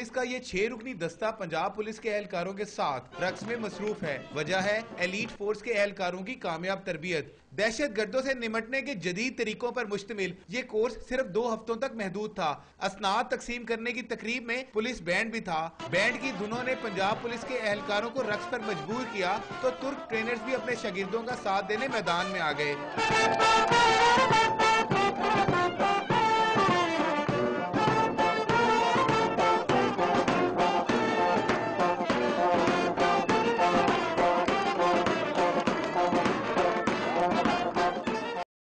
Police का ये 6 रुकनी दस्ता पंजाब पुलिस के एहलकारों के साथ रक्स में मसरूफ है। वजह है एलीट फोर्स के एहलकारों की कामयाब तरबियत। दहशत गर्दों से निमटने के जदीद तरीकों पर मुश्तमिल ये कोर्स सिर्फ 2 हफ्तों तक महदूद था। असनाद तकसीम करने की तकरीब में पुलिस बैंड भी था। बैंड की धुनों ने पंजाब पुलिस के एहलकारों को रक्स पर मजबूर किया तो तुर्क ट्रेनर्स भी अपने शागिर्दों का साथ देने मैदान में आ गए।